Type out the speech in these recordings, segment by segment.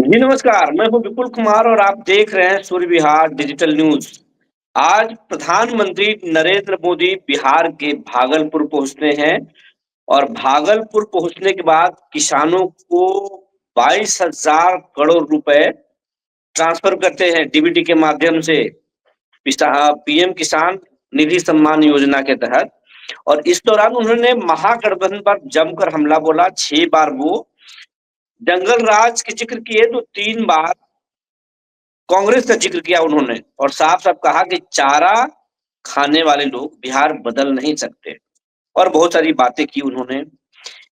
जी नमस्कार, मैं हूँ विपुल कुमार और आप देख रहे हैं सूर्य विहार डिजिटल न्यूज। आज प्रधानमंत्री नरेंद्र मोदी बिहार के भागलपुर पहुंचते हैं और भागलपुर पहुंचने के बाद किसानों को 22,000 करोड़ रुपए ट्रांसफर करते हैं डीबीटी के माध्यम से पीएम किसान निधि सम्मान योजना के तहत। और इस दौरान उन्होंने महागठबंधन पर जमकर हमला बोला। 6 बार वो जंगल राज के जिक्र किए तो 3 बार कांग्रेस का जिक्र किया उन्होंने और साफ साफ कहा कि चारा खाने वाले लोग बिहार बदल नहीं सकते और बहुत सारी बातें की उन्होंने।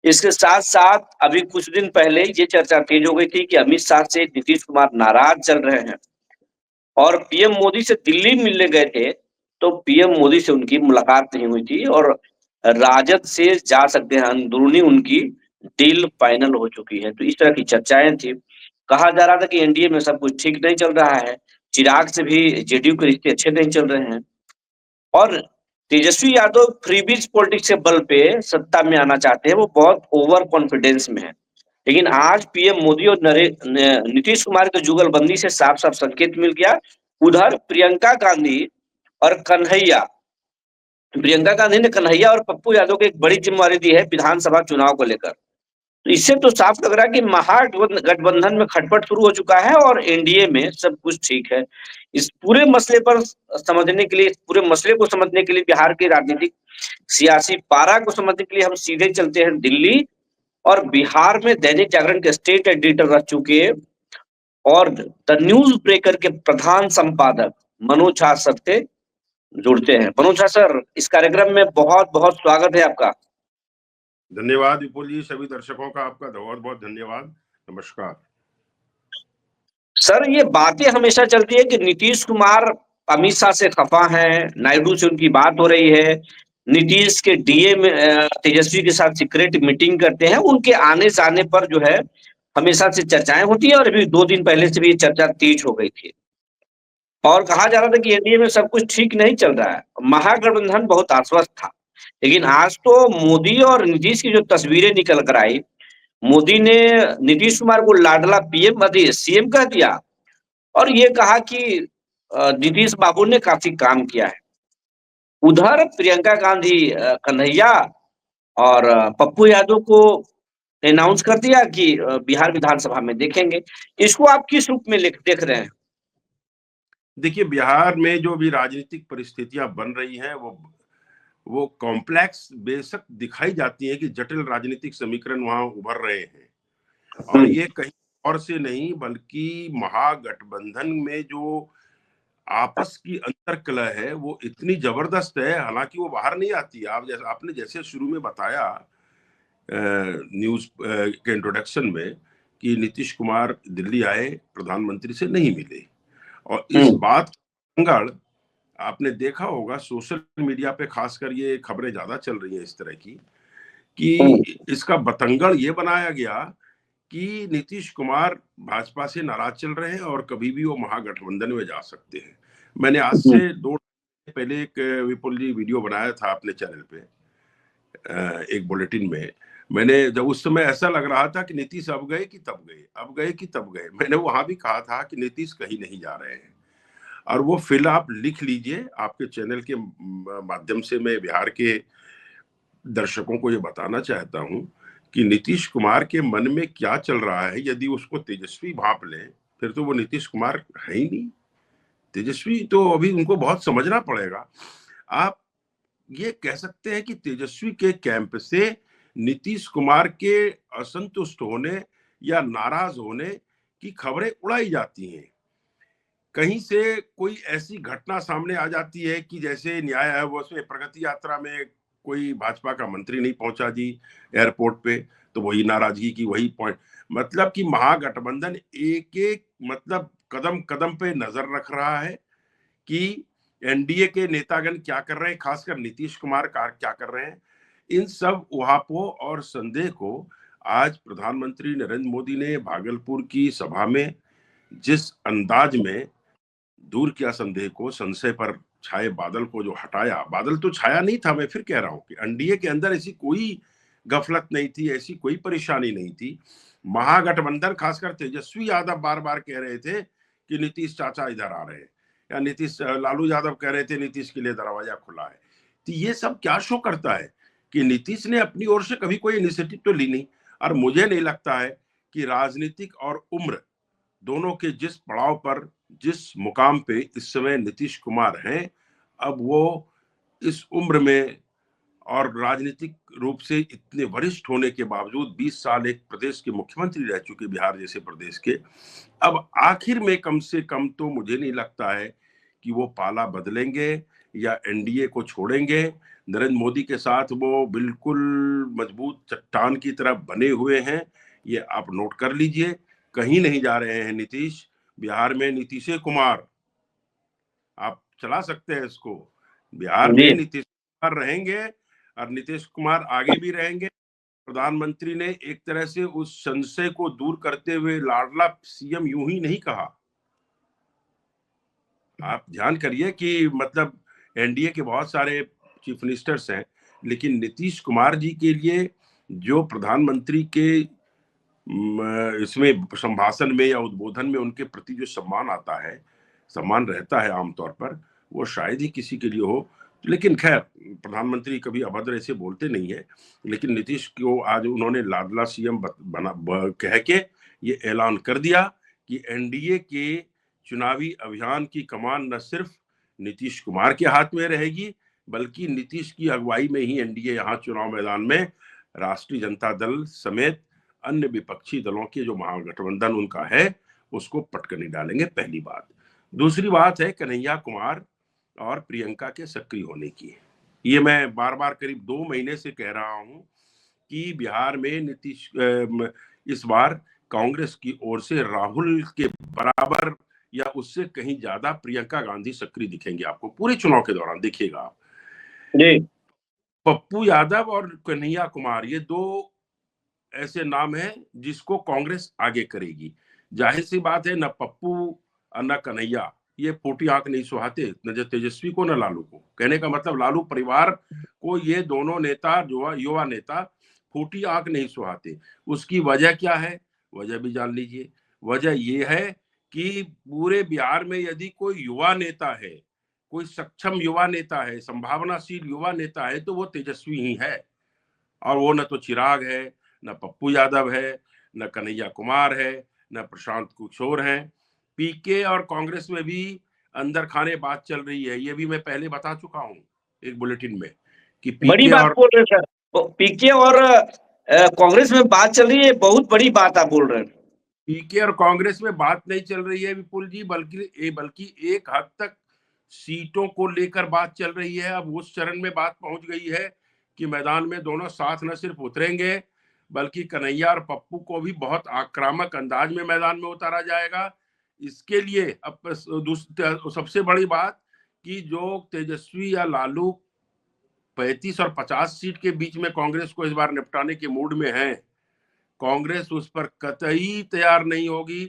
इसके साथ साथ अभी कुछ दिन पहले ये चर्चा तेज हो गई थी कि अमित शाह से नीतीश कुमार नाराज चल रहे हैं और पीएम मोदी से दिल्ली मिलने गए थे, तो पीएम मोदी से उनकी मुलाकात नहीं हुई थी और राजद से जा सकते हैं, अंदरूनी उनकी डील फाइनल हो चुकी है। तो इस तरह की चर्चाएं थी। कहा जा रहा था कि एनडीए में सब कुछ ठीक नहीं चल रहा है, चिराग से भी जेडीयू के रिश्ते अच्छे नहीं चल रहे हैं और तेजस्वी यादव फ्रीबीज पॉलिटिक्स के बल पे सत्ता में आना चाहते हैं। वो बहुत ओवर कॉन्फिडेंस में है। लेकिन आज पीएम मोदी और नीतीश कुमार की जुगलबंदी से साफ साफ संकेत मिल गया। उधर प्रियंका गांधी ने कन्हैया और पप्पू यादव को एक बड़ी जिम्मेवारी दी है विधानसभा चुनाव को लेकर। तो इससे तो साफ लग रहा है कि महागठबंधन में खटपट शुरू हो चुका है और एनडीए में सब कुछ ठीक है। इस पूरे मसले पर समझने के लिए, इस पूरे मसले को समझने के लिए, बिहार के राजनीतिक सियासी पारा को समझने के लिए हम सीधे चलते हैं दिल्ली। और बिहार में दैनिक जागरण के स्टेट एडिटर रह चुके और द न्यूज ब्रेकर के प्रधान संपादक मनोज झा सर से जुड़ते हैं। मनोज झा सर, इस कार्यक्रम में बहुत बहुत स्वागत है आपका। धन्यवाद विपुल जी, सभी दर्शकों का आपका बहुत बहुत धन्यवाद। नमस्कार सर। ये बातें हमेशा चलती है कि नीतीश कुमार अमित शाह से खफा हैं, नायडू से उनकी बात हो रही है, नीतीश के डीए में तेजस्वी के साथ सीक्रेट मीटिंग करते हैं। उनके आने जाने पर जो है हमेशा से चर्चाएं होती है और अभी 2 दिन पहले से भी ये चर्चा तेज हो गई थी और कहा जा रहा था कि एनडीए में सब कुछ ठीक नहीं चल रहा है, महागठबंधन बहुत आश्वस्त था। लेकिन आज तो मोदी और नीतीश की जो तस्वीरें निकल कर आई, मोदी ने नीतीश कुमार को लाडला पीएम सीएम कह दिया और ये कहा कि नीतीश बाबू ने काफी काम किया है। उधर प्रियंका गांधी कन्हैया और पप्पू यादव को अनाउंस कर दिया कि बिहार विधानसभा में देखेंगे। इसको आप किस रूप में देख रहे हैं? देखिए, बिहार में जो भी राजनीतिक परिस्थितियां बन रही हैं वो कॉम्प्लेक्स बेशक दिखाई जाती है कि जटिल राजनीतिक समीकरण वहां उभर रहे हैं और ये कहीं और से नहीं बल्कि महागठबंधन में जो आपस की अंतर्कलह है वो इतनी जबरदस्त है। हालांकि वो बाहर नहीं आती। आपने जैसे शुरू में बताया न्यूज के इंट्रोडक्शन में कि नीतीश कुमार दिल्ली आए, प्रधानमंत्री से नहीं मिले और इस बात अंगड़ आपने देखा होगा सोशल मीडिया पे, खासकर ये खबरें ज्यादा चल रही हैं इस तरह की कि इसका बतंगड़ ये बनाया गया कि नीतीश कुमार भाजपा से नाराज चल रहे हैं और कभी भी वो महागठबंधन में जा सकते हैं। मैंने आज से 2 पहले एक विपुल जी वीडियो बनाया था अपने चैनल पे, एक बुलेटिन में। मैंने जब उस समय ऐसा लग रहा था कि नीतीश अब गए कि तब गए, अब गए कि तब गए, मैंने वहां भी कहा था कि नीतीश कहीं नहीं जा रहे हैं। और वो फिल आप लिख लीजिए, आपके चैनल के माध्यम से मैं बिहार के दर्शकों को ये बताना चाहता हूं कि नीतीश कुमार के मन में क्या चल रहा है। यदि उसको तेजस्वी भांप लें फिर तो वो नीतीश कुमार है ही नहीं। तेजस्वी तो अभी उनको बहुत समझना पड़ेगा। आप ये कह सकते हैं कि तेजस्वी के कैंप से नीतीश कुमार के असंतुष्ट होने या नाराज होने की खबरें उड़ाई जाती हैं। कहीं से कोई ऐसी घटना सामने आ जाती है कि जैसे न्याय आयोग उसमें प्रगति यात्रा में कोई भाजपा का मंत्री नहीं पहुंचा जी एयरपोर्ट पे, तो वही नाराजगी की वही पॉइंट। मतलब कि महागठबंधन एक एक मतलब कदम कदम पे नजर रख रहा है कि एनडीए के नेतागण क्या कर रहे हैं, खासकर नीतीश कुमार क्या कर रहे हैं। इन सब उहापों और संदेह को आज प्रधानमंत्री नरेंद्र मोदी ने भागलपुर की सभा में जिस अंदाज में दूर किया, संदेह को, संशय पर छाए बादल को जो हटाया। बादल तो छाया नहीं था, मैं फिर कह रहा हूं कि एनडीए के अंदर ऐसी कोई गफलत नहीं थी, ऐसी कोई परेशानी नहीं थी। महागठबंधन खासकर तेजस्वी यादव बार बार कह रहे थे कि नीतीश चाचा इधर आ रहे हैं, या नीतीश लालू यादव कह रहे थे नीतीश के लिए दरवाजा खुला है। तो ये सब क्या शो करता है कि नीतीश ने अपनी ओर से कभी कोई इनिशिएटिव तो ली नहीं। और मुझे नहीं लगता है कि राजनीतिक और उम्र दोनों के जिस पड़ाव पर, जिस मुकाम पे इस समय नीतीश कुमार हैं, अब वो इस उम्र में और राजनीतिक रूप से इतने वरिष्ठ होने के बावजूद 20 साल एक प्रदेश के मुख्यमंत्री रह चुके, बिहार जैसे प्रदेश के, अब आखिर में कम से कम तो मुझे नहीं लगता है कि वो पाला बदलेंगे या एनडीए को छोड़ेंगे। नरेंद्र मोदी के साथ वो बिल्कुल मजबूत चट्टान की तरह बने हुए हैं, ये आप नोट कर लीजिए। कहीं नहीं जा रहे हैं नीतीश। बिहार में नीतीश कुमार, आप चला सकते हैं इसको, बिहार में जी नीतीश कुमार रहेंगे और नीतीश कुमार आगे भी रहेंगे। प्रधानमंत्री ने एक तरह से उस संशय को दूर करते हुए लाडला सीएम यूं ही नहीं कहा। आप ध्यान करिए कि मतलब एनडीए के बहुत सारे चीफ मिनिस्टर्स हैं, लेकिन नीतीश कुमार जी के लिए जो प्रधानमंत्री के इसमें संभाषण में या उद्बोधन में उनके प्रति जो सम्मान आता है, सम्मान रहता है आमतौर पर, वो शायद ही किसी के लिए हो। लेकिन खैर, प्रधानमंत्री कभी अभद्र ऐसे बोलते नहीं है। लेकिन नीतीश को आज उन्होंने लाडला सीएम कह के ये ऐलान कर दिया कि एनडीए के चुनावी अभियान की कमान न सिर्फ नीतीश कुमार के हाथ में रहेगी, बल्कि नीतीश की अगुवाई में ही एनडीए यहाँ चुनाव मैदान में राष्ट्रीय जनता दल समेत अन्य विपक्षी दलों के जो महागठबंधन उनका है उसको पटकनी डालेंगे, पहली बात। दूसरी बात है कन्हैया कुमार और प्रियंका के सक्रिय होने की। ये मैं बार बार करीब 2 महीने से कह रहा हूं कि बिहार में नीतीश इस बार कांग्रेस की ओर से राहुल के बराबर या उससे कहीं ज्यादा प्रियंका गांधी सक्रिय दिखेंगे आपको पूरे चुनाव के दौरान, देखिएगा आप। जी पप्पू यादव और कन्हैया कुमार, ये दो ऐसे नाम हैं जिसको कांग्रेस आगे करेगी। जाहिर सी बात है, न पप्पू और न कन्हैया ये फूटी आंख नहीं सुहाते, न तेजस्वी को न लालू को। कहने का मतलब लालू परिवार को ये दोनों नेता, युवा नेता फूटी आंख नहीं सुहाते। उसकी वजह क्या है? वजह भी जान लीजिए। वजह ये है कि पूरे बिहार में यदि कोई युवा नेता है, कोई सक्षम युवा नेता है, संभावनाशील युवा नेता है, तो वो तेजस्वी ही है। और वो न तो चिराग है, न पप्पू यादव है, न कन्हैया कुमार है, न प्रशांत किशोर है। पीके और कांग्रेस में भी अंदर खाने बात चल रही है, ये भी मैं पहले बता चुका हूं एक बुलेटिन में कि बड़ी पीके बात और बोल रहे हैं सर, पीके और कांग्रेस में बात चल रही है, बहुत बड़ी बात आप बोल रहे हैं। पीके और कांग्रेस में बात नहीं चल रही है विपुल जी, बल्कि एक हद तक सीटों को लेकर बात चल रही है। अब उस चरण में बात पहुंच गई है कि मैदान में दोनों साथ न सिर्फ उतरेंगे, बल्कि कन्हैया और पप्पू को भी बहुत आक्रामक अंदाज में मैदान में उतारा जाएगा। इसके लिए अब सबसे बड़ी बात कि जो तेजस्वी या लालू 35 और 50 सीट के बीच में कांग्रेस को इस बार निपटाने के मूड में है, कांग्रेस उस पर कतई तैयार नहीं होगी।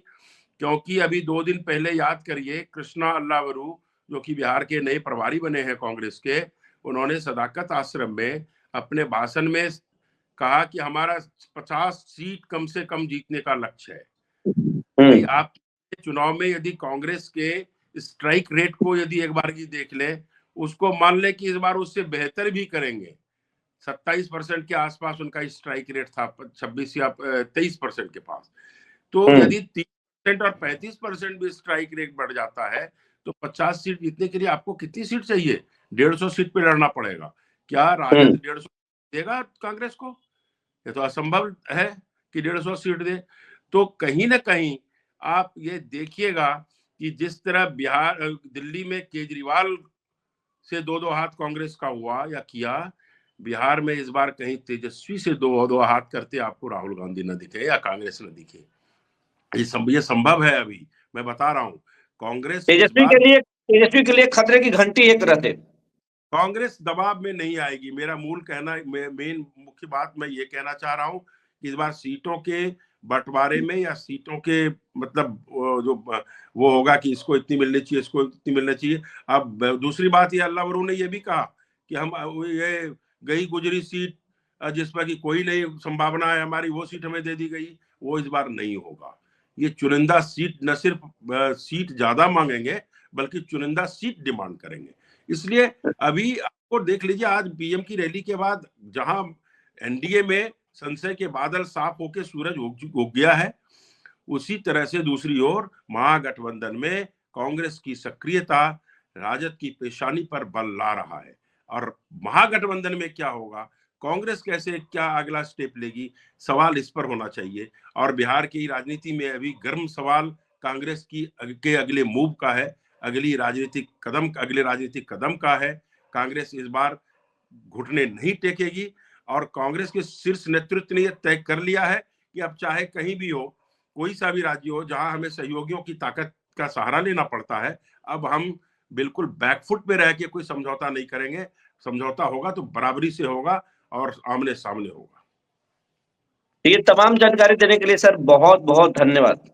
क्योंकि अभी 2 दिन पहले याद करिए, कृष्णा अल्लावरू जो कि बिहार के नए प्रभारी बने हैं कांग्रेस के, उन्होंने सदाकत आश्रम में अपने भाषण में कहा कि हमारा 50 सीट कम से कम जीतने का लक्ष्य है। भाई, आप चुनाव में यदि कांग्रेस के स्ट्राइक रेट को यदि एक बार की देख ले, उसको मान ले कि इस बार उससे बेहतर भी करेंगे। 27% के आसपास उनका स्ट्राइक रेट था, 26 या 23% के पास। तो यदि 30% और 35% भी स्ट्राइक रेट बढ़ जाता है तो 50 सीट जीतने के लिए आपको कितनी सीट चाहिए? 150 सीट पे लड़ना पड़ेगा। क्या राजद 150 देगा कांग्रेस को? ये तो असंभव है कि 150 सीट दे। तो कहीं ना कहीं आप ये देखिएगा कि जिस तरह दिल्ली में केजरीवाल से 2-2 हाथ कांग्रेस का हुआ या किया, बिहार में इस बार कहीं तेजस्वी से 2-2 हाथ करते आपको राहुल गांधी न दिखे या कांग्रेस न दिखे। ये संभव है। अभी मैं बता रहा हूं, कांग्रेस इस बार तेजस्वी के लिए खतरे की घंटी एक तरह से। कांग्रेस दबाव में नहीं आएगी। मेरा मूल कहना, मेन मुख्य बात मैं ये कहना चाह रहा हूं कि इस बार सीटों के बंटवारे में या सीटों के मतलब जो वो होगा कि इसको इतनी मिलनी चाहिए, इसको इतनी मिलनी चाहिए। अब दूसरी बात ये, अल्लाह वरू ने ये भी कहा कि हम ये गई गुजरी सीट जिस पर कि कोई नहीं संभावना है हमारी, वो सीट हमें दे दी गई। वो इस बार नहीं होगा। ये चुनिंदा सीट, न सिर्फ सीट ज्यादा मांगेंगे बल्कि चुनिंदा सीट डिमांड करेंगे। इसलिए अभी आपको देख लीजिए, आज पीएम की रैली के बाद जहां एनडीए में संशय के बादल साफ होकर सूरज उग गया है, उसी तरह से दूसरी ओर महागठबंधन में कांग्रेस की सक्रियता राजद की पेशानी पर बल ला रहा है। और महागठबंधन में क्या होगा, कांग्रेस कैसे क्या अगला स्टेप लेगी, सवाल इस पर होना चाहिए। और बिहार की राजनीति में अभी गर्म सवाल कांग्रेस की के अगले मूव का है, अगले राजनीतिक कदम का है। कांग्रेस इस बार घुटने नहीं टेकेगी और कांग्रेस के शीर्ष नेतृत्व ने यह तय कर लिया है कि अब चाहे कहीं भी हो, कोई सा भी राज्य हो जहां हमें सहयोगियों की ताकत का सहारा लेना पड़ता है, अब हम बिल्कुल बैकफुट पे रह के कोई समझौता नहीं करेंगे। समझौता होगा तो बराबरी से होगा और आमने सामने होगा। ये तमाम जानकारी देने के लिए सर बहुत बहुत धन्यवाद।